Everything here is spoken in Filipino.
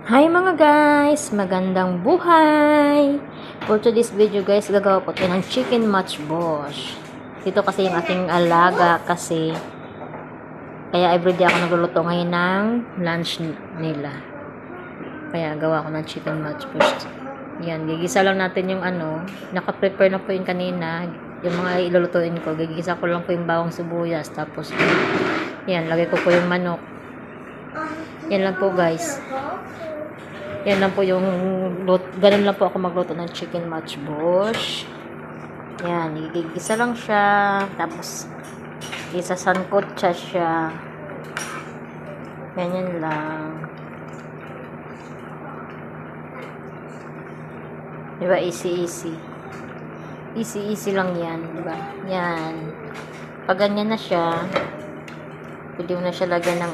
Hi mga guys! Magandang buhay! For today's video guys, gagawa po tayo ng chicken matchbox. Dito kasi yung ating alaga kasi kaya everyday ako nagluluto ngayon ng lunch nila. Kaya gawa ko ng chicken matchbox. Yan, gigisa lang natin yung naka-prepare na po yung kanina. Yung mga ilulutuin ko, gigisa ko lang po yung bawang sibuyas. Tapos, yan, lagay ko po yung manok. Yan lang po guys. Yan lang po yung, ganun lang po ako magluto ng chicken matchbox. Yan, igigisa lang siya. Tapos, isasangkot siya. Ganyan lang. Diba, easy. Easy lang yan, diba? Yan. Pag ganyan na siya, pwede mo na siya lagyan ng